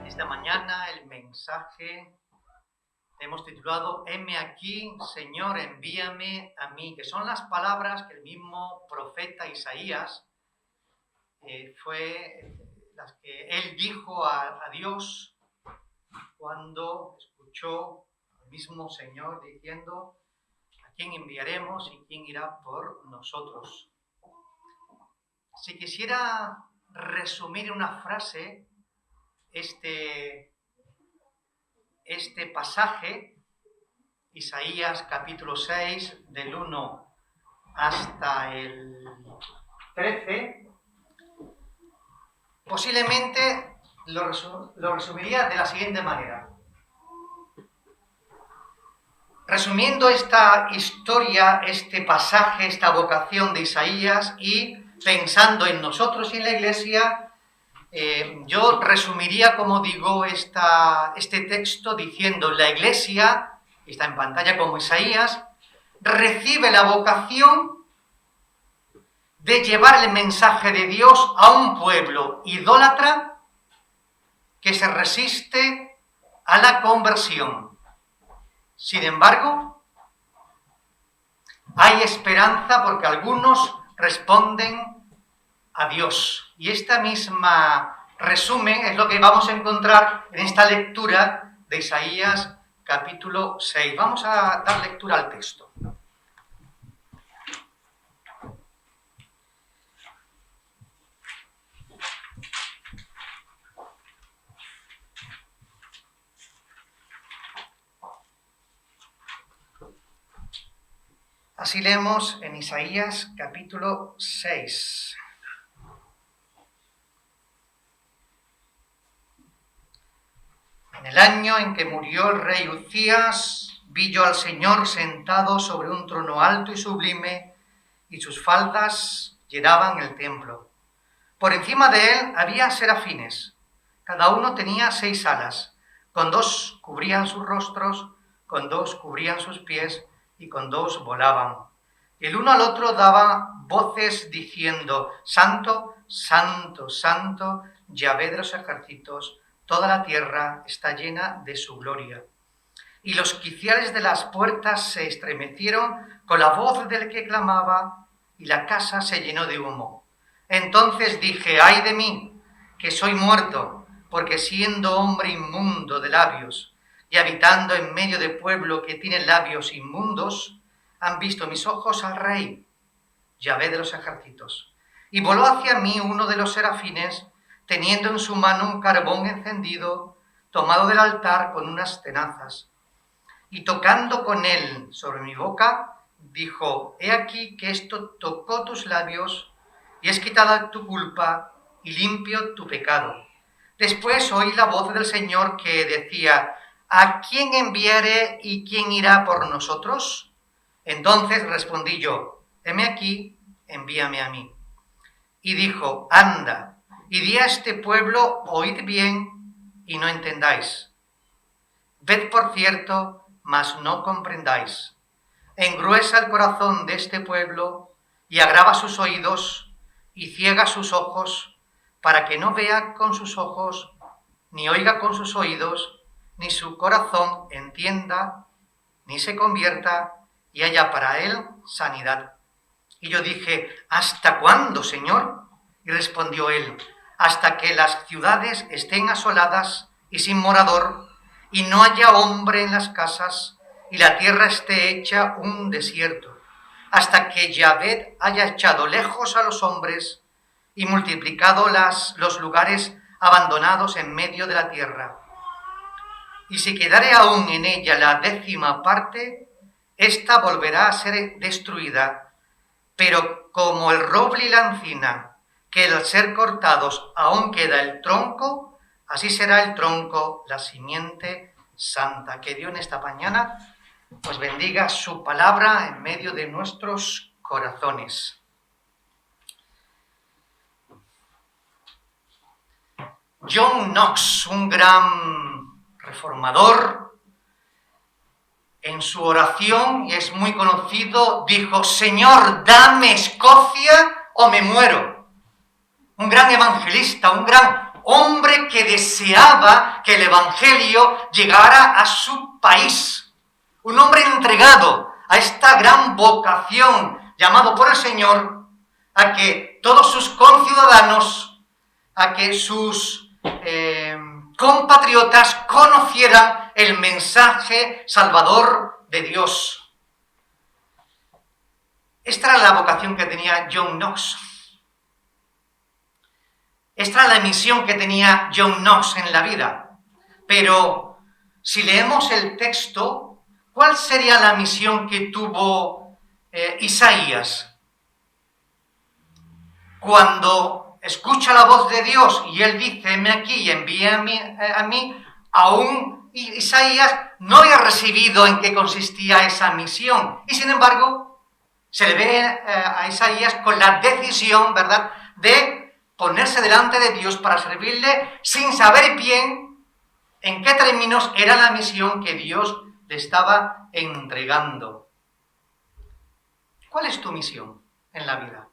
Esta mañana el mensaje hemos titulado «Heme aquí, Señor, envíame a mí», que son las palabras que el mismo profeta Isaías fue las que él dijo a Dios cuando escuchó al mismo Señor diciendo «¿A quién enviaremos y quién irá por nosotros?». Si quisiera resumir en una frase este pasaje, Isaías capítulo 6, del 1 hasta el 13, posiblemente lo resumiría de la siguiente manera. Resumiendo esta historia, este pasaje, esta vocación de Isaías y pensando en nosotros y en la Iglesia, yo resumiría, como digo, este texto diciendo: la Iglesia, está en pantalla como Isaías, recibe la vocación de llevar el mensaje de Dios a un pueblo idólatra que se resiste a la conversión. Sin embargo, hay esperanza porque algunos responden a Dios. Y esta misma resumen es lo que vamos a encontrar en esta lectura de Isaías capítulo 6. Vamos a dar lectura al texto. Así leemos en Isaías capítulo 6. En el año en que murió el rey Uzías, vi yo al Señor sentado sobre un trono alto y sublime, y sus faldas llenaban el templo. Por encima de él había serafines. Cada uno tenía 6 alas. Con 2 cubrían sus rostros, con 2 cubrían sus pies, y con 2 volaban. El uno al otro daba voces diciendo: Santo, Santo, Santo, Yahvé de los ejércitos, toda la tierra está llena de su gloria. Y los quiciales de las puertas se estremecieron con la voz del que clamaba, y la casa se llenó de humo. Entonces dije: ¡ay de mí, que soy muerto, porque siendo hombre inmundo de labios, y habitando en medio de pueblo que tiene labios inmundos, han visto mis ojos al Rey, Yahvé de los ejércitos? Y voló hacia mí uno de los serafines, teniendo en su mano un carbón encendido, tomado del altar con unas tenazas. Y tocando con él sobre mi boca, dijo: he aquí que esto tocó tus labios, y es quitada tu culpa, y limpio tu pecado. Después oí la voz del Señor que decía: ¿a quién enviaré y quién irá por nosotros? Entonces respondí yo: heme aquí, envíame a mí. Y dijo: anda, y di a este pueblo: oíd bien y no entendáis. Ved por cierto, mas no comprendáis. Engruesa el corazón de este pueblo y agrava sus oídos y ciega sus ojos, para que no vea con sus ojos, ni oiga con sus oídos, ni su corazón entienda, ni se convierta y haya para él sanidad. Y yo dije: ¿hasta cuándo, Señor? Y respondió él: hasta que las ciudades estén asoladas y sin morador, y no haya hombre en las casas, y la tierra esté hecha un desierto, hasta que Yahvé haya echado lejos a los hombres y multiplicado los lugares abandonados en medio de la tierra. Y si quedare aún en ella la 10ª parte, ésta volverá a ser destruida. Pero como el roble y la encina, que al ser cortados aún queda el tronco, así será el tronco, la simiente santa. Que Dios en esta mañana pues bendiga su palabra en medio de nuestros corazones. John Knox, un gran reformador, en su oración, y es muy conocido, dijo: Señor, dame Escocia o me muero. Un gran evangelista, un gran hombre que deseaba que el evangelio llegara a su país. Un hombre entregado a esta gran vocación, llamado por el Señor, a que todos sus conciudadanos, a que sus compatriotas conocieran el mensaje salvador de Dios. Esta era la vocación que tenía John Knox. Esta era la misión que tenía John Knox en la vida. Pero si leemos el texto, ¿cuál sería la misión que tuvo Isaías? Cuando escucha la voz de Dios y él dice: heme aquí y envíame a mí, aún Isaías no había recibido en qué consistía esa misión. Y sin embargo, se le ve a Isaías con la decisión, ¿verdad?, de ponerse delante de Dios para servirle sin saber bien en qué términos era la misión que Dios le estaba entregando. ¿Cuál es tu misión en la vida?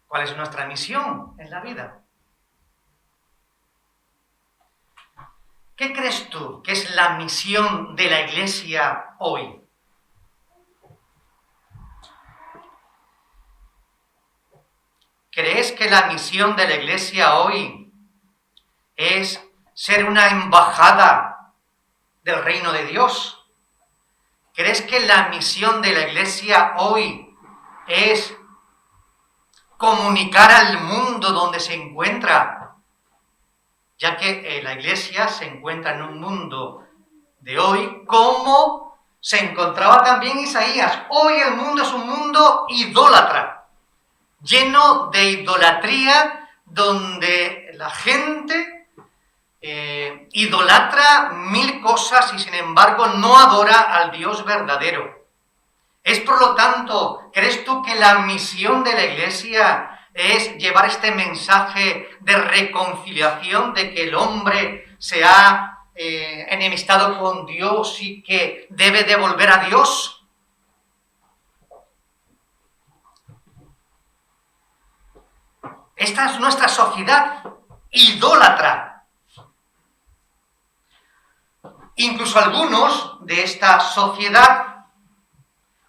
¿Cuál es nuestra misión en la vida? ¿Qué crees tú que es la misión de la Iglesia hoy? ¿Crees que la misión de la Iglesia hoy es ser una embajada del reino de Dios? ¿Crees que la misión de la Iglesia hoy es comunicar al mundo donde se encuentra? Ya que la Iglesia se encuentra en un mundo de hoy como se encontraba también Isaías. Hoy el mundo es un mundo idólatra, lleno de idolatría, donde la gente idolatra mil cosas y sin embargo no adora al Dios verdadero. Es por lo tanto, ¿crees tú que la misión de la Iglesia es llevar este mensaje de reconciliación, de que el hombre se ha enemistado con Dios y que debe de volver a Dios? Esta es nuestra sociedad idólatra. Incluso algunos de esta sociedad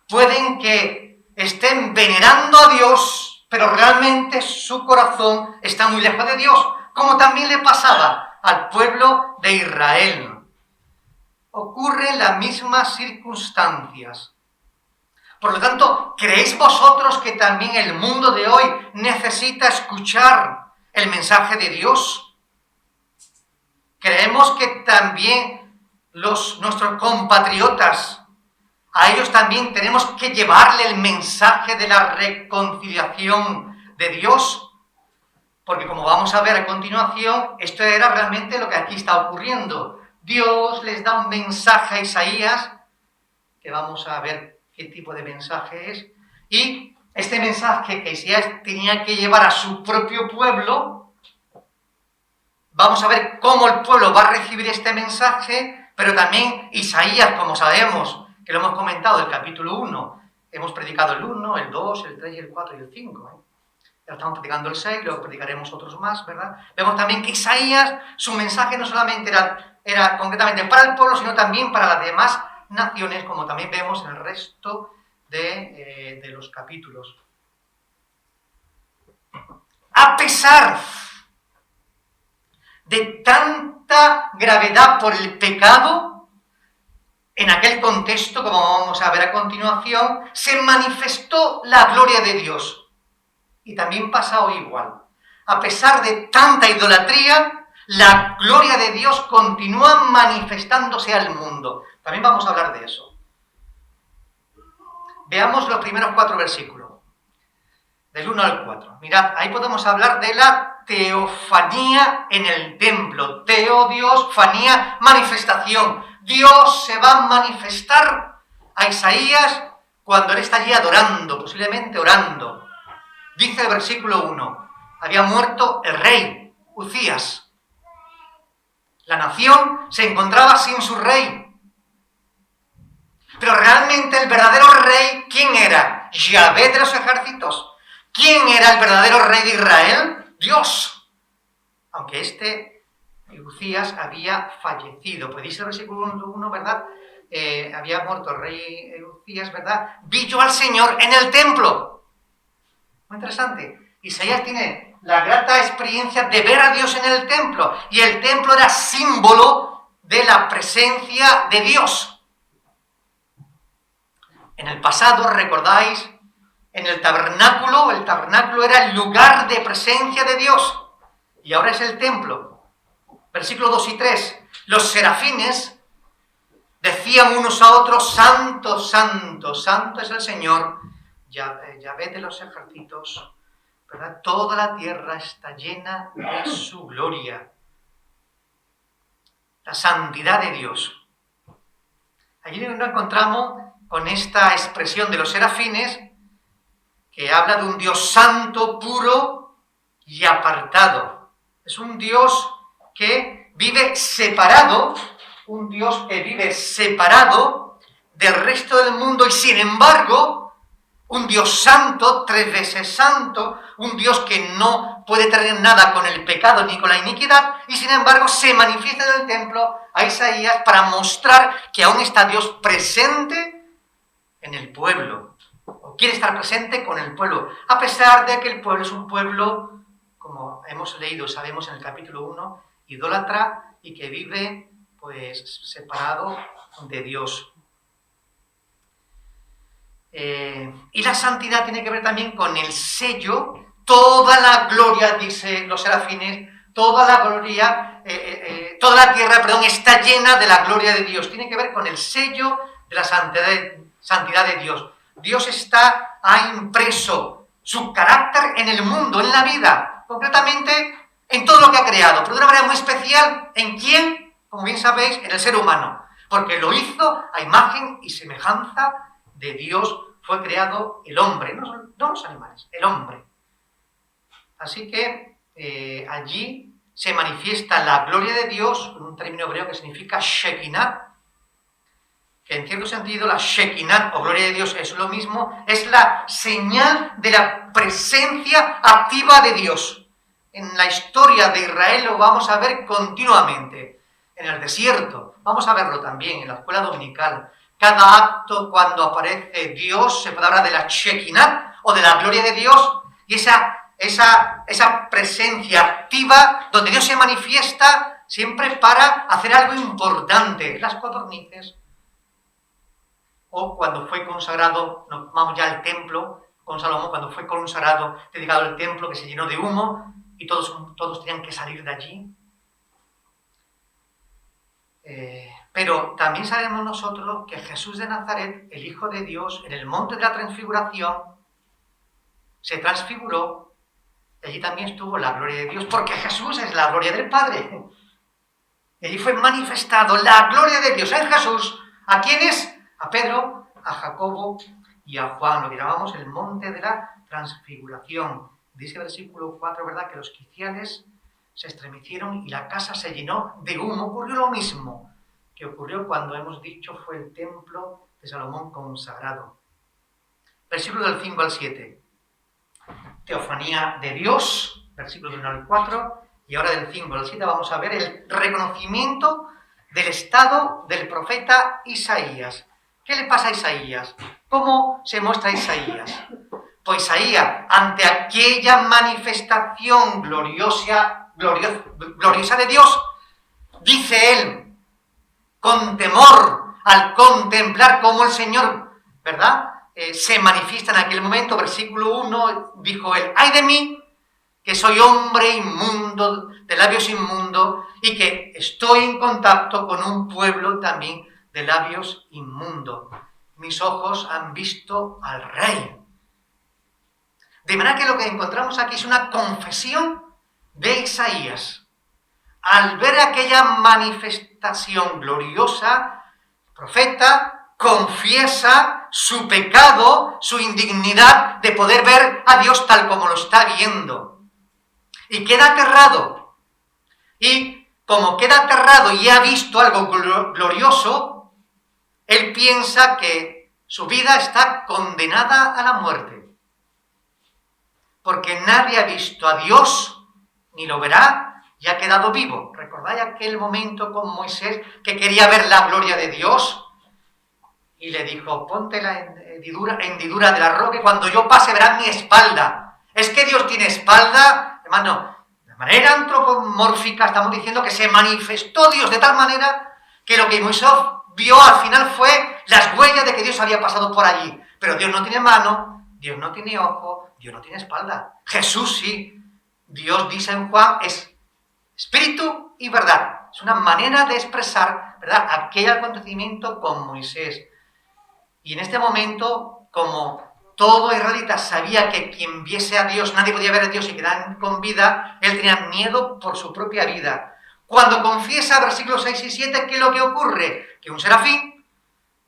pueden que estén venerando a Dios, pero realmente su corazón está muy lejos de Dios, como también le pasaba al pueblo de Israel. Ocurren las mismas circunstancias. Por lo tanto, ¿creéis vosotros que también el mundo de hoy necesita escuchar el mensaje de Dios? ¿Creemos que también nuestros compatriotas, a ellos también tenemos que llevarle el mensaje de la reconciliación de Dios? Porque como vamos a ver a continuación, esto era realmente lo que aquí está ocurriendo. Dios les da un mensaje a Isaías, que vamos a ver qué tipo de mensaje es, y este mensaje que Isaías tenía que llevar a su propio pueblo, vamos a ver cómo el pueblo va a recibir este mensaje, pero también Isaías, como sabemos, que lo hemos comentado del capítulo 1, hemos predicado el 1, el 2, el 3, el 4 y el 5, Ya estamos predicando el 6, luego predicaremos otros más, ¿verdad? Vemos también que Isaías, su mensaje no solamente era concretamente para el pueblo, sino también para las demás naciones, como también vemos en el resto de los capítulos. A pesar de tanta gravedad por el pecado, en aquel contexto, como vamos a ver a continuación, se manifestó la gloria de Dios. Y también pasa hoy igual. A pesar de tanta idolatría, la gloria de Dios continúa manifestándose al mundo. También vamos a hablar de eso. Veamos los primeros 4 versículos, del 1 al 4. Mirad, ahí podemos hablar de la teofanía en el templo. Teo, Dios, fanía, manifestación. Dios se va a manifestar a Isaías cuando él está allí adorando, posiblemente orando. Dice el versículo 1, había muerto el rey Uzías. La nación se encontraba sin su rey. Pero realmente el verdadero rey, ¿quién era? Yahvé de los ejércitos. ¿Quién era el verdadero rey de Israel? Dios. Aunque Uzías había fallecido. Pues dice el versículo 1, ¿verdad? Había muerto el rey Uzías, ¿verdad? Vi yo al Señor en el templo. Muy interesante. Isaías tiene la grata experiencia de ver a Dios en el templo. Y el templo era símbolo de la presencia de Dios. En el pasado, ¿recordáis? En el tabernáculo era el lugar de presencia de Dios. Y ahora es el templo. Versículos 2 y 3. Los serafines decían unos a otros: Santo, santo, santo es el Señor, Yahvé de los ejércitos, ¿verdad? Toda la tierra está llena de su gloria. La santidad de Dios. Allí nos encontramos con esta expresión de los serafines que habla de un Dios santo, puro y apartado. Es un Dios que vive separado, un Dios que vive separado del resto del mundo y sin embargo, un Dios santo, 3 veces santo, un Dios que no puede tener nada con el pecado ni con la iniquidad y sin embargo se manifiesta en el templo a Isaías para mostrar que aún está Dios presente en el pueblo, o quiere estar presente con el pueblo, a pesar de que el pueblo es un pueblo, como hemos leído, sabemos en el capítulo 1, idólatra y que vive pues separado de Dios. Y la santidad tiene que ver también con el sello, toda la gloria, dice los serafines, toda la gloria, toda la tierra, está llena de la gloria de Dios. Tiene que ver con el sello de la santidad de Dios. Dios ha impreso su carácter en el mundo, en la vida, concretamente en todo lo que ha creado, pero de una manera muy especial, ¿en quién? Como bien sabéis, en el ser humano, porque lo hizo a imagen y semejanza de Dios, fue creado el hombre, no los animales, el hombre. Así que allí se manifiesta la gloria de Dios, con un término hebreo que significa Shekinah, que en cierto sentido la Shekinah o gloria de Dios es lo mismo, es la señal de la presencia activa de Dios. En la historia de Israel lo vamos a ver continuamente. En el desierto, vamos a verlo también en la escuela dominical. Cada acto cuando aparece Dios se puede hablar de la Shekinah o de la gloria de Dios y esa presencia activa donde Dios se manifiesta siempre para hacer algo importante. Las codornices, o cuando fue consagrado, nos vamos ya al templo, con Salomón, cuando fue consagrado, dedicado el templo que se llenó de humo y todos tenían que salir de allí. Pero también sabemos nosotros que Jesús de Nazaret, el Hijo de Dios, en el monte de la transfiguración, se transfiguró y allí también estuvo la gloria de Dios, porque Jesús es la gloria del Padre. Y allí fue manifestado la gloria de Dios en Jesús. ¿A quiénes? A Pedro, a Jacobo y a Juan. Lo que llamamos el monte de la transfiguración. Dice el versículo 4, ¿verdad?, que los quiciales se estremecieron y la casa se llenó de humo. Ocurrió lo mismo que ocurrió cuando hemos dicho fue el templo de Salomón consagrado. Versículo del 5 al 7. Teofanía de Dios, versículo del 1 al 4. Y ahora del 5 al 7 vamos a ver el reconocimiento del estado del profeta Isaías. ¿Qué le pasa a Isaías? ¿Cómo se muestra Isaías? Pues Isaías, ante aquella manifestación gloriosa de Dios, dice él, con temor, al contemplar cómo el Señor, ¿verdad?, se manifiesta en aquel momento, versículo 1, dijo él: ¡ay de mí, que soy hombre inmundo, de labios inmundos, y que estoy en contacto con un pueblo también de labios inmundos! Mis ojos han visto al Rey. De manera que lo que encontramos aquí es una confesión de Isaías. Al ver aquella manifestación gloriosa, el profeta confiesa su pecado, su indignidad de poder ver a Dios tal como lo está viendo. Y queda aterrado. Y como queda aterrado y ha visto algo glorioso, Él piensa que su vida está condenada a la muerte, porque nadie ha visto a Dios, ni lo verá, y ha quedado vivo. ¿Recordáis aquel momento con Moisés que quería ver la gloria de Dios? Y le dijo, ponte la hendidura de la roca y cuando yo pase verás mi espalda. ¿Es que Dios tiene espalda? Hermano, de manera antropomórfica estamos diciendo que se manifestó Dios de tal manera que lo que Moisés vio al final fue las huellas de que Dios había pasado por allí. Pero Dios no tiene mano, Dios no tiene ojo, Dios no tiene espalda. Jesús sí. Dios, dice en Juan, es espíritu y verdad. Es una manera de expresar, ¿verdad?, aquel acontecimiento con Moisés. Y en este momento, como todo israelita sabía que quien viese a Dios, nadie podía ver a Dios y quedar con vida, él tenía miedo por su propia vida. Cuando confiesa, versículos 6 y 7, ¿qué es lo que ocurre? Que un serafín,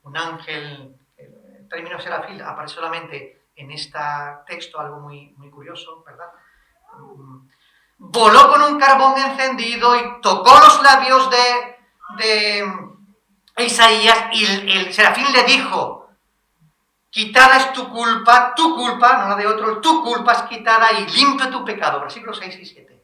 un ángel, el término serafín aparece solamente en este texto, algo muy, muy curioso, ¿verdad? Voló con un carbón encendido y tocó los labios de Isaías y el serafín le dijo, quitada es tu culpa, no la de otro, tu culpa es quitada y limpio tu pecado. Versículos 6 y 7.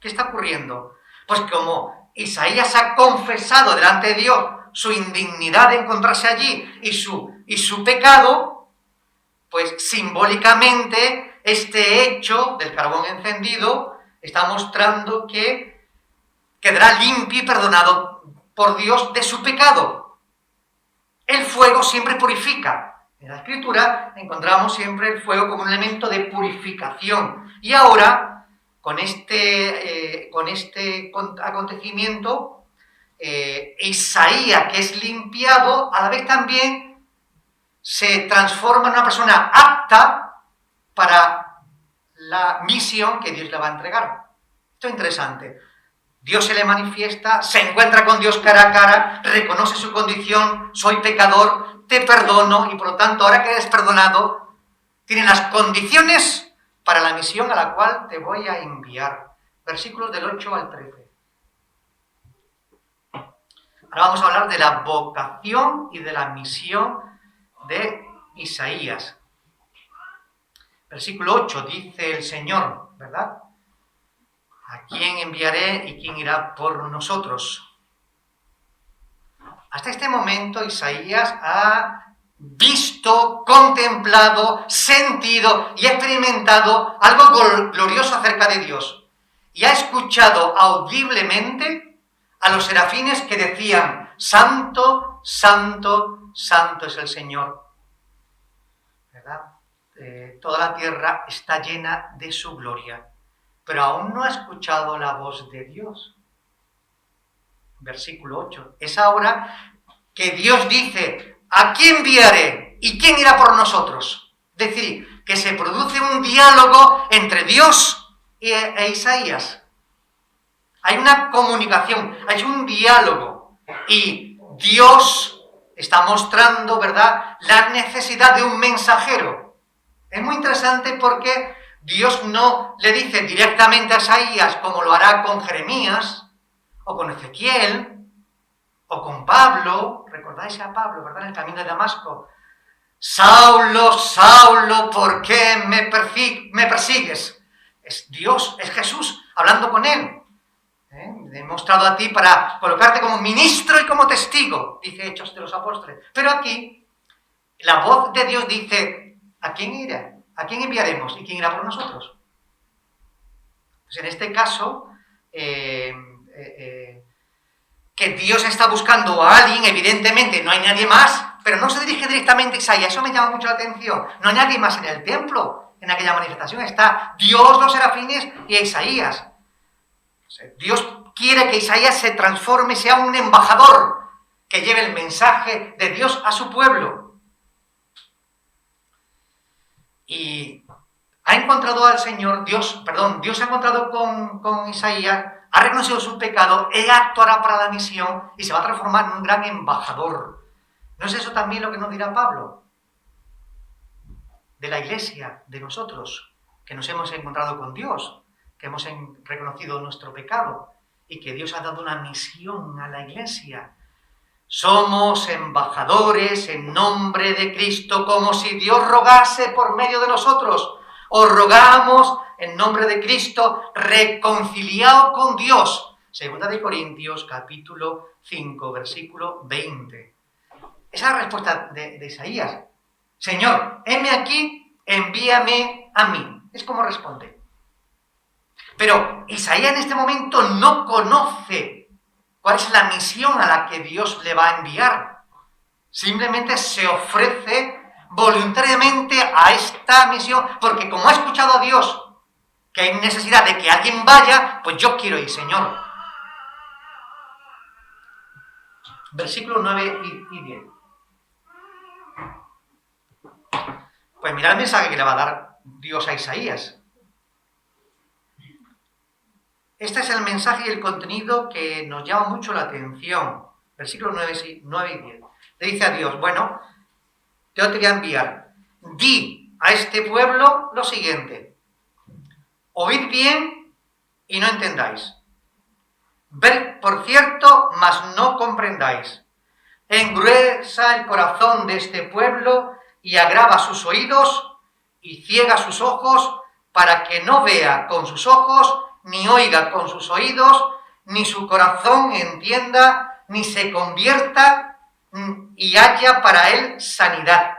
¿Qué está ocurriendo? Pues como Isaías ha confesado delante de Dios su indignidad de encontrarse allí y su pecado, pues simbólicamente este hecho del carbón encendido está mostrando que quedará limpio y perdonado por Dios de su pecado. El fuego siempre purifica. En la Escritura encontramos siempre el fuego como un elemento de purificación. Y ahora, con este acontecimiento, Isaías, que es limpiado, a la vez también se transforma en una persona apta para la misión que Dios le va a entregar. Esto es interesante. Dios se le manifiesta, se encuentra con Dios cara a cara, reconoce su condición, soy pecador, te perdono y por lo tanto ahora que eres perdonado, tienes las condiciones para la misión a la cual te voy a enviar. Versículos del 8 al 13. Ahora vamos a hablar de la vocación y de la misión de Isaías. Versículo 8 dice el Señor, ¿verdad? ¿A quién enviaré y quién irá por nosotros? Hasta este momento Isaías ha visto, contemplado, sentido y experimentado algo glorioso acerca de Dios. Y ha escuchado audiblemente a los serafines que decían, Santo, Santo, Santo es el Señor. ¿Verdad? Toda la tierra está llena de su gloria. Pero aún no ha escuchado la voz de Dios. Versículo 8. Es ahora que Dios dice, ¿a quién enviaré y quién irá por nosotros? Es decir, que se produce un diálogo entre Dios e Isaías. Hay una comunicación, hay un diálogo. Y Dios está mostrando, ¿verdad?, la necesidad de un mensajero. Es muy interesante porque Dios no le dice directamente a Isaías como lo hará con Jeremías, o con Ezequiel, o con Pablo. ¿Recordáis a Pablo, verdad, en el camino de Damasco? Saulo, Saulo, ¿por qué me persigues? Es Dios, es Jesús, hablando con él. He demostrado a ti para colocarte como ministro y como testigo, dice Hechos de los Apóstoles. Pero aquí, la voz de Dios dice, ¿a quién irá? ¿A quién enviaremos? ¿Y quién irá por nosotros? Pues en este caso, que Dios está buscando a alguien, evidentemente no hay nadie más, pero no se dirige directamente a Isaías, eso me llama mucho la atención. No hay nadie más en el templo, en aquella manifestación, está Dios, los serafines y Isaías. Dios quiere que Isaías se transforme, sea un embajador que lleve el mensaje de Dios a su pueblo. Y ha encontrado al Señor, Dios ha encontrado con Isaías, ha reconocido su pecado, él actuará para la misión y se va a transformar en un gran embajador. ¿No es eso también lo que nos dirá Pablo? De la iglesia, de nosotros, que nos hemos encontrado con Dios, que hemos reconocido nuestro pecado y que Dios ha dado una misión a la iglesia. Somos embajadores en nombre de Cristo, como si Dios rogase por medio de nosotros. Os rogamos en nombre de Cristo, reconciliaos con Dios. Segunda de Corintios, capítulo 5, versículo 20. Esa es la respuesta de Isaías. Señor, heme aquí, envíame a mí. Es como responde. Pero Isaías en este momento no conoce cuál es la misión a la que Dios le va a enviar. Simplemente se ofrece voluntariamente a esta misión, porque como ha escuchado a Dios que hay necesidad de que alguien vaya, pues yo quiero ir, Señor. Versículos 9 y 10. Pues mirad el mensaje que le va a dar Dios a Isaías. Este es el mensaje y el contenido que nos llama mucho la atención. Versículos 9 y 10. Le dice a Dios, bueno, yo te voy a enviar. Di a este pueblo lo siguiente. Oíd bien y no entendáis. Ved por cierto, mas no comprendáis. Engruesa el corazón de este pueblo y agrava sus oídos y ciega sus ojos para que no vea con sus ojos, ni oiga con sus oídos, ni su corazón entienda, ni se convierta y haya para él sanidad.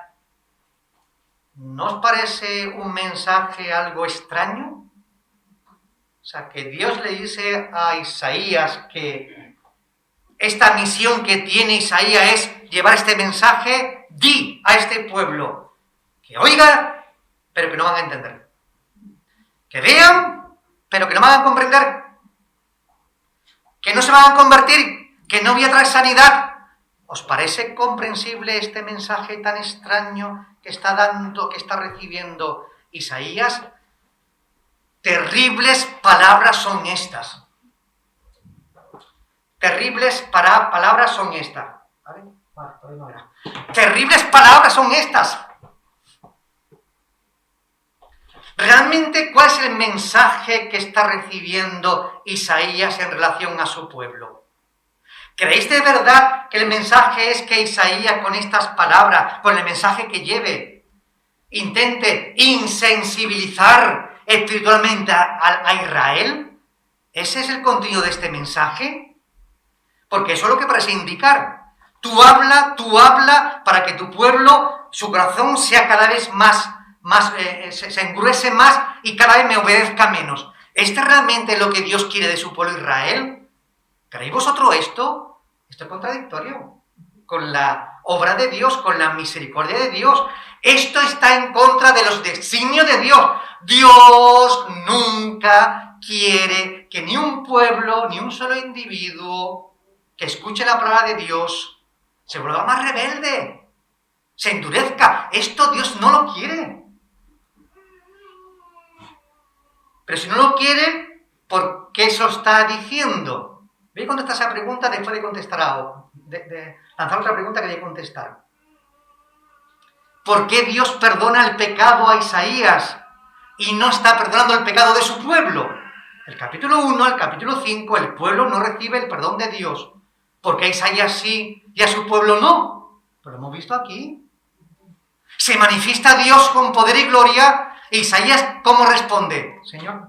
¿No os parece un mensaje algo extraño? O sea, que Dios le dice a Isaías que esta misión que tiene Isaías es llevar este mensaje, di a este pueblo, que oiga, pero que no van a entender. Que vean, pero que no van a comprender. Que no se van a convertir, que no voy a traer sanidad. ¿Os parece comprensible este mensaje tan extraño que está dando, que está recibiendo Isaías? Terribles palabras son estas. Terribles palabras son estas. ¿Vale? Terribles palabras son estas. Realmente, ¿cuál es el mensaje que está recibiendo Isaías en relación a su pueblo? ¿Creéis de verdad que el mensaje es que Isaías con estas palabras, con el mensaje que lleve, intente insensibilizar espiritualmente a Israel? ¿Ese es el contenido de este mensaje? Porque eso es lo que parece indicar. Tú habla para que tu pueblo, su corazón sea cada vez se engruese más y cada vez me obedezca menos. ¿Esto es realmente lo que Dios quiere de su pueblo Israel? ¿Creéis vosotros esto? Esto es contradictorio con la obra de Dios, con la misericordia de Dios. Esto está en contra de los designios de Dios. Dios nunca quiere que ni un pueblo, ni un solo individuo que escuche la palabra de Dios se vuelva más rebelde, se endurezca. Esto Dios no lo quiere. Pero si no lo quiere, ¿por qué eso está diciendo? Voy a contestar esa pregunta después de contestar de lanzar otra pregunta que voy a contestar. ¿Por qué Dios perdona el pecado a Isaías y no está perdonando el pecado de su pueblo? El capítulo 1, el capítulo 5, el pueblo no recibe el perdón de Dios. ¿Por qué a Isaías sí y a su pueblo no? Pero lo hemos visto aquí. Se manifiesta Dios con poder y gloria. E Isaías, ¿cómo responde? Señor,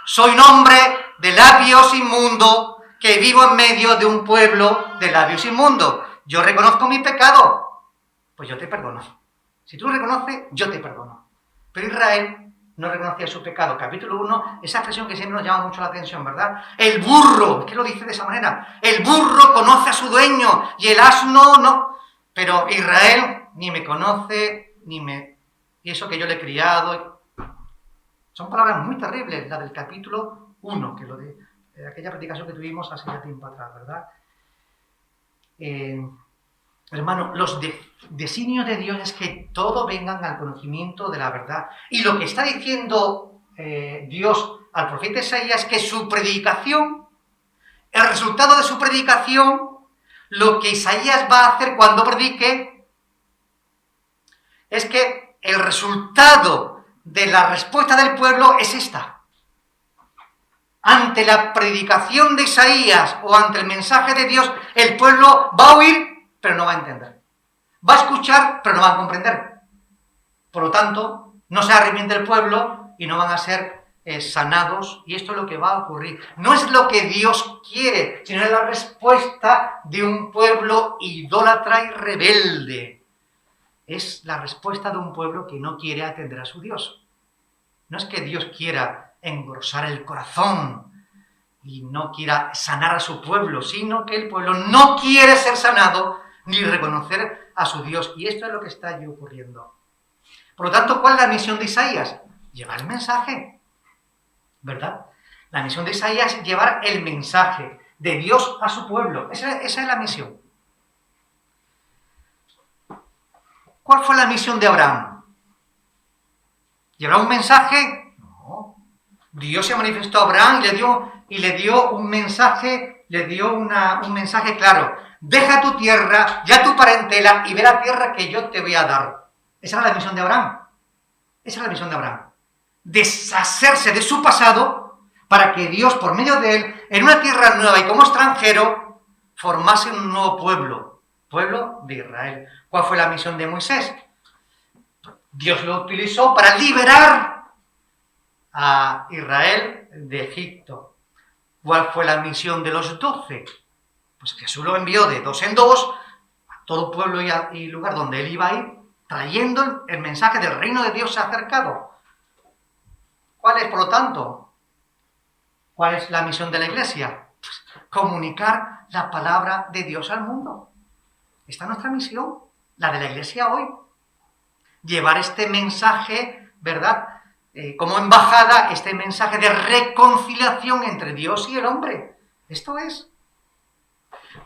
soy un hombre de labios inmundos que vivo en medio de un pueblo de labios inmundos. Yo reconozco mi pecado, pues yo te perdono. Si tú lo reconoces, yo te perdono. Pero Israel no reconocía su pecado. Capítulo 1, esa expresión que siempre nos llama mucho la atención, ¿verdad? El burro, es que lo dice de esa manera. El burro conoce a su dueño y el asno no. Pero Israel ni me conoce, y eso que yo le he criado. Son palabras muy terribles, la del capítulo 1, que lo de aquella predicación que tuvimos hace ya tiempo atrás, ¿verdad? Hermano, los designios de Dios es que todos vengan al conocimiento de la verdad. Y lo que está diciendo Dios al profeta Isaías es que su predicación, el resultado de su predicación, lo que Isaías va a hacer cuando predique, es que el resultado de la respuesta del pueblo es esta. ante la predicación de Isaías o ante el mensaje de Dios, el pueblo va a oír, pero no va a entender. Va a escuchar, pero no va a comprender. Por lo tanto, no se arrepiente el pueblo y no van a ser sanados, y esto es lo que va a ocurrir. No es lo que Dios quiere, sino es la respuesta de un pueblo idólatra y rebelde. Es la respuesta de un pueblo que no quiere atender a su Dios. No es que Dios quiera engrosar el corazón y no quiera sanar a su pueblo, sino que el pueblo no quiere ser sanado ni reconocer a su Dios. Y esto es lo que está allí ocurriendo. Por lo tanto, ¿cuál es la misión de Isaías? Llevar el mensaje, ¿verdad? La misión de Isaías es llevar el mensaje de Dios a su pueblo. Esa es la misión. ¿Cuál fue la misión de Abraham? ¿Llevar un mensaje? No. Dios se manifestó a Abraham y le dio un mensaje, un mensaje claro. Deja tu tierra, ya tu parentela, y ve la tierra que yo te voy a dar. Esa era la misión de Abraham. Esa era la misión de Abraham. Deshacerse de su pasado para que Dios, por medio de él, en una tierra nueva y como extranjero, formase un nuevo pueblo de Israel. ¿Cuál fue la misión de Moisés? Dios lo utilizó para liberar a Israel de Egipto. ¿Cuál fue la misión de los 12? Pues Jesús lo envió de 2 en 2 a todo pueblo y lugar donde él iba a ir, trayendo el mensaje del reino de Dios se ha acercado. ¿Cuál es, por lo tanto? ¿Cuál es la misión de la Iglesia? Pues comunicar la palabra de Dios al mundo. Esta es nuestra misión, la de la Iglesia hoy. Llevar este mensaje, ¿verdad? Como embajada, este mensaje de reconciliación entre Dios y el hombre. Esto es.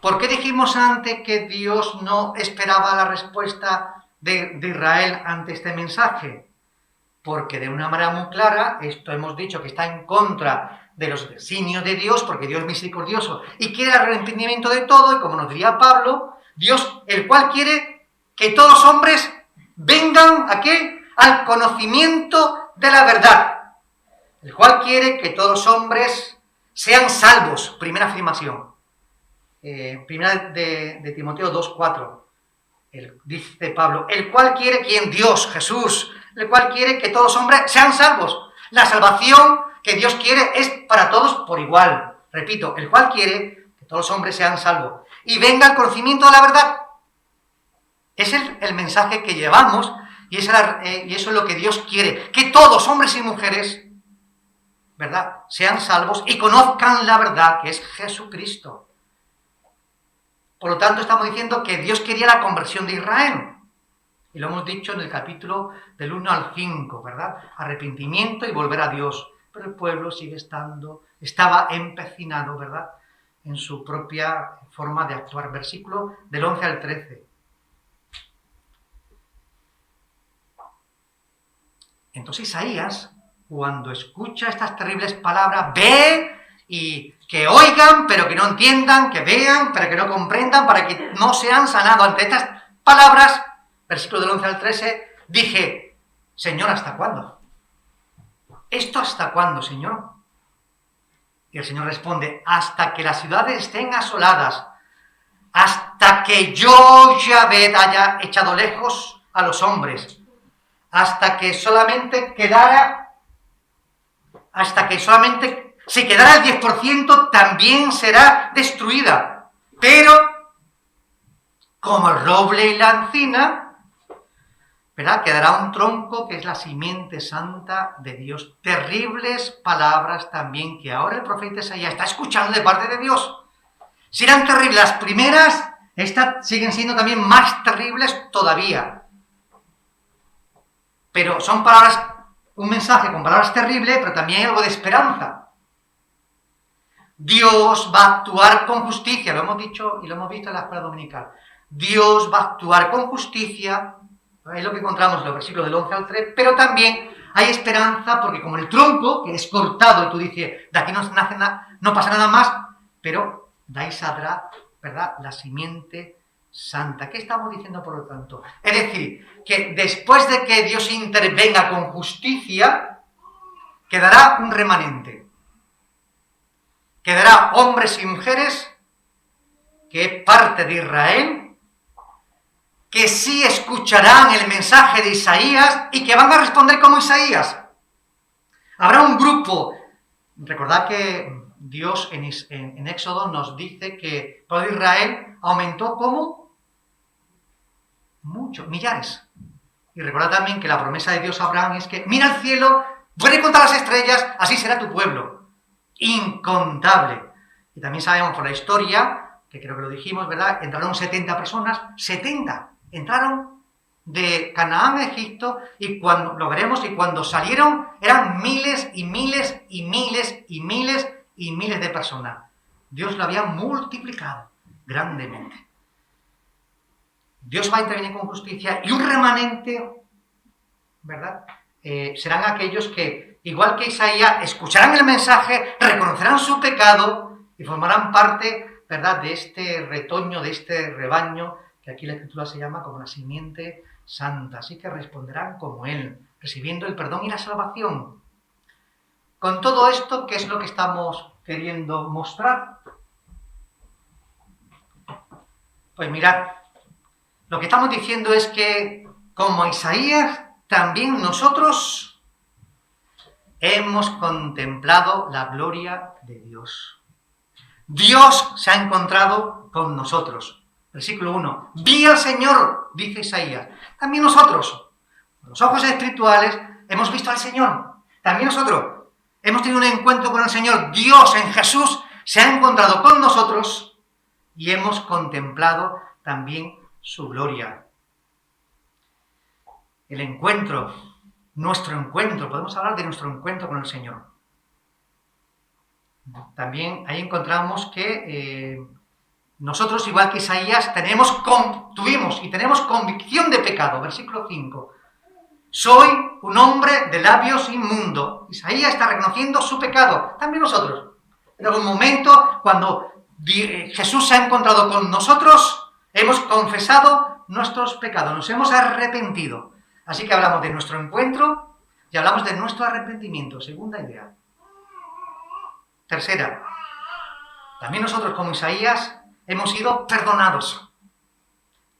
¿Por qué dijimos antes que Dios no esperaba la respuesta de Israel ante este mensaje? Porque de una manera muy clara, esto hemos dicho que está en contra de los designios de Dios, porque Dios es misericordioso y quiere el arrepentimiento de todo, y como nos diría Pablo, Dios, el cual quiere que todos los hombres vengan ¿a qué? Al conocimiento de la verdad, el cual quiere que todos los hombres sean salvos. Primera afirmación. Primera de Timoteo 2:4. Dice Pablo, el cual quiere, ¿quién? Dios, Jesús, el cual quiere que todos los hombres sean salvos. La salvación que Dios quiere es para todos por igual. Repito, el cual quiere que todos los hombres sean salvos y venga al conocimiento de la verdad. Es el mensaje que llevamos y eso es lo que Dios quiere, que todos, hombres y mujeres, ¿verdad?, sean salvos y conozcan la verdad, que es Jesucristo. Por lo tanto, estamos diciendo que Dios quería la conversión de Israel. Y lo hemos dicho en el capítulo del 1 al 5, ¿verdad? Arrepentimiento y volver a Dios. Pero el pueblo estaba empecinado, ¿verdad?, en su propia forma de actuar. Versículo del 11 al 13. Entonces Isaías, cuando escucha estas terribles palabras, ve y que oigan, pero que no entiendan, que vean, pero que no comprendan, para que no sean sanados. Ante estas palabras, versículo del 11 al 13, dije, Señor, ¿hasta cuándo? ¿Esto hasta cuándo, Señor? Y el Señor responde, hasta que las ciudades estén asoladas, hasta que yo, Yahvé, haya echado lejos a los hombres, hasta que solamente si quedara el 10%, también será destruida. Pero, como el roble y la encina, ¿verdad?, quedará un tronco que es la simiente santa de Dios. Terribles palabras también que ahora el profeta Isaías está escuchando de parte de Dios. Si eran terribles las primeras, estas siguen siendo también más terribles todavía. Pero son palabras, un mensaje con palabras terribles, pero también hay algo de esperanza. Dios va a actuar con justicia, lo hemos dicho y lo hemos visto en la escuela dominical. Dios va a actuar con justicia, es lo que encontramos en los versículos del 11 al 3, pero también hay esperanza porque como el tronco, que es cortado, y tú dices, de aquí no nace nada, no pasa nada más, pero de ahí saldrá, ¿verdad?, la simiente santa. ¿Qué estamos diciendo, por lo tanto? Es decir, que después de que Dios intervenga con justicia, quedará un remanente. quedará hombres y mujeres que es parte de Israel, que sí escucharán el mensaje de Isaías y que van a responder como Isaías. Habrá un grupo. Recordad que Dios en Éxodo nos dice que el pueblo de Israel aumentó como mucho, millares. Y recordad también que la promesa de Dios a Abraham es que mira al cielo, puede contar las estrellas, así será tu pueblo. Incontable. Y también sabemos por la historia, que creo que lo dijimos, ¿verdad? Entraron 70 personas, 70 entraron de Canaán a Egipto, y cuando lo veremos, y cuando salieron eran miles y miles y miles y miles y miles de personas. Dios lo había multiplicado grandemente. Dios va a intervenir con justicia, y un remanente, ¿verdad? Serán aquellos que, igual que Isaías, escucharán el mensaje, reconocerán su pecado y formarán parte, ¿verdad?, de este retoño, de este rebaño, que aquí la Escritura se llama como la simiente santa. Así que responderán como Él, recibiendo el perdón y la salvación. Con todo esto, ¿qué es lo que estamos queriendo mostrar? Pues mirad, lo que estamos diciendo es que, como Isaías, también nosotros hemos contemplado la gloria de Dios. Dios se ha encontrado con nosotros. Versículo 1. Vi al Señor, dice Isaías. También nosotros, con los ojos espirituales, hemos visto al Señor. También nosotros hemos tenido un encuentro con el Señor. Dios en Jesús se ha encontrado con nosotros y hemos contemplado también su gloria. El encuentro, nuestro encuentro, podemos hablar de nuestro encuentro con el Señor. También ahí encontramos que nosotros, igual que Isaías, tuvimos y tenemos convicción de pecado. Versículo 5. Soy un hombre de labios inmundo. Isaías está reconociendo su pecado. También nosotros. En algún momento, cuando Jesús se ha encontrado con nosotros, hemos confesado nuestros pecados, nos hemos arrepentido. Así que hablamos de nuestro encuentro y hablamos de nuestro arrepentimiento. Segunda idea. Tercera. También nosotros, como Isaías, hemos sido perdonados.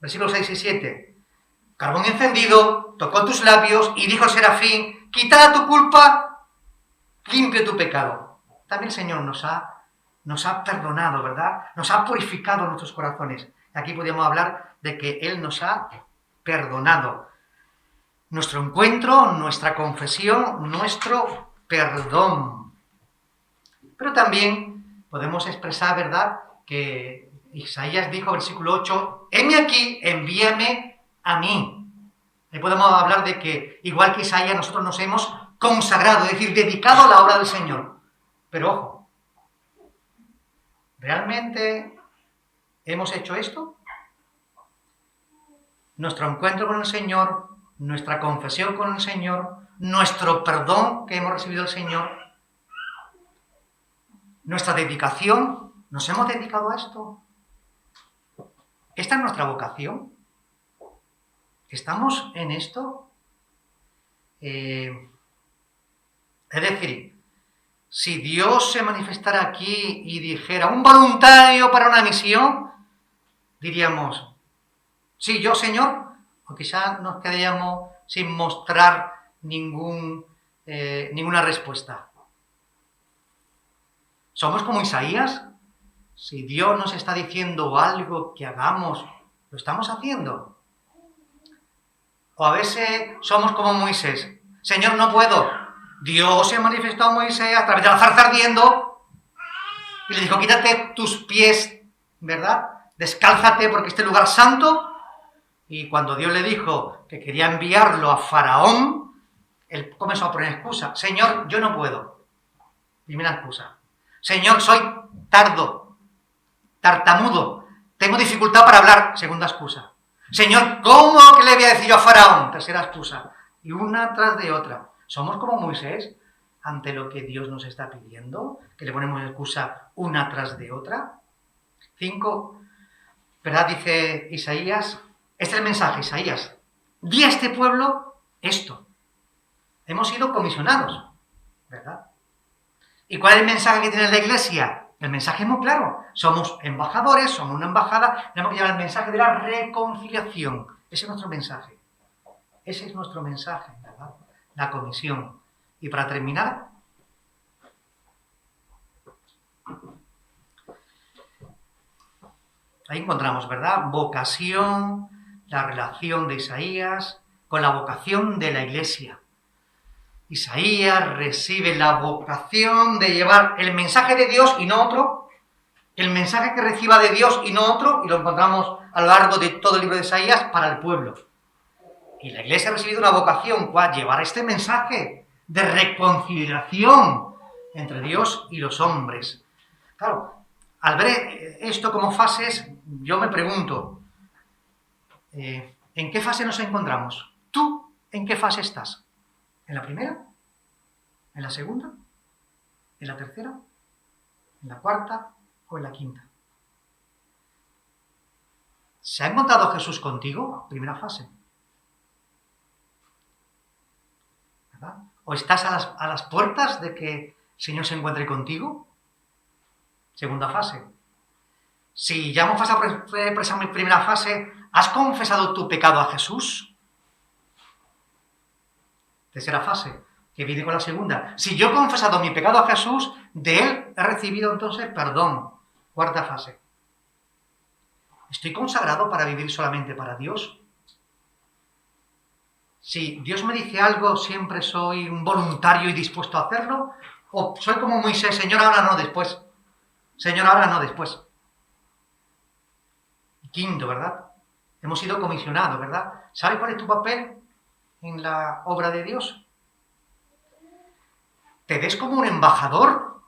Versículos 6 y 7. Carbón encendido, tocó tus labios y dijo el serafín, quitada tu culpa, limpio tu pecado. También el Señor nos ha perdonado, ¿verdad? Nos ha purificado nuestros corazones. Aquí podríamos hablar de que Él nos ha perdonado. Nuestro encuentro, nuestra confesión, nuestro perdón. Pero también podemos expresar, ¿verdad?, que Isaías dijo, versículo 8, heme aquí, envíame a mí. Ahí podemos hablar de que, igual que Isaías, nosotros nos hemos consagrado, es decir, dedicado a la obra del Señor. Pero ojo, ¿realmente hemos hecho esto? Nuestro encuentro con el Señor, nuestra confesión con el Señor, nuestro perdón que hemos recibido del Señor, nuestra dedicación, ¿nos hemos dedicado a esto? ¿Esta es nuestra vocación? ¿Estamos en esto? Es decir, si Dios se manifestara aquí y dijera un voluntario para una misión, diríamos, sí, yo, Señor, o quizás nos quedaríamos sin mostrar ninguna respuesta. ¿Somos como Isaías? Si Dios nos está diciendo algo que hagamos, ¿lo estamos haciendo? O a veces somos como Moisés. Señor, no puedo. Dios se manifestó a Moisés a través de la zarza ardiendo y le dijo, quítate tus pies, ¿verdad? Descálzate porque este lugar es santo. Y cuando Dios le dijo que quería enviarlo a Faraón, él comenzó a poner excusa. Señor, yo no puedo. Primera excusa. Señor, soy tartamudo, tengo dificultad para hablar. Segunda excusa. Señor, ¿cómo que le voy a decir yo a Faraón? Tercera excusa. Y una tras de otra. ¿Somos como Moisés ante lo que Dios nos está pidiendo? Que le ponemos excusa una tras de otra. 5. ¿Verdad? Dice Isaías. Este es el mensaje, Isaías. Di a este pueblo esto. Hemos sido comisionados, ¿verdad? ¿Y cuál es el mensaje que tiene la Iglesia? El mensaje es muy claro. Somos embajadores, somos una embajada, tenemos que llevar el mensaje de la reconciliación. Ese es nuestro mensaje. Ese es nuestro mensaje, ¿verdad? La comisión. Y para terminar, ahí encontramos, ¿verdad? Vocación, la relación de Isaías con la vocación de la Iglesia. Isaías recibe la vocación de llevar el mensaje de Dios y no otro, el mensaje que reciba de Dios y no otro, y lo encontramos a lo largo de todo el libro de Isaías para el pueblo. Y la Iglesia ha recibido una vocación, ¿cuál? Llevar este mensaje de reconciliación entre Dios y los hombres. Claro, al ver esto como fases, yo me pregunto, ¿en qué fase nos encontramos? ¿Tú en qué fase estás? ¿En la primera? ¿En la segunda? ¿En la tercera? ¿En la cuarta o en la quinta? ¿Se ha encontrado Jesús contigo? Primera fase. ¿Verdad? ¿O estás a las puertas de que el Señor se encuentre contigo? Segunda fase. Si ya hemos pasado por esa primera fase, ¿has confesado tu pecado a Jesús? Tercera fase, que viene con la segunda. Si yo he confesado mi pecado a Jesús, de Él he recibido entonces perdón. Cuarta fase. ¿Estoy consagrado para vivir solamente para Dios? Si Dios me dice algo, ¿siempre soy un voluntario y dispuesto a hacerlo? ¿O soy como Moisés, Señor, ahora no, después? Señor, ahora no, después. Quinto, ¿verdad? Hemos sido comisionados, ¿verdad? ¿Sabes cuál es tu papel en la obra de Dios? ¿Te ves como un embajador?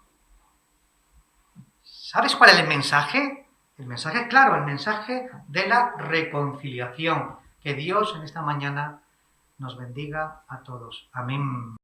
¿Sabes cuál es el mensaje? El mensaje es claro, el mensaje de la reconciliación. Que Dios en esta mañana nos bendiga a todos. Amén.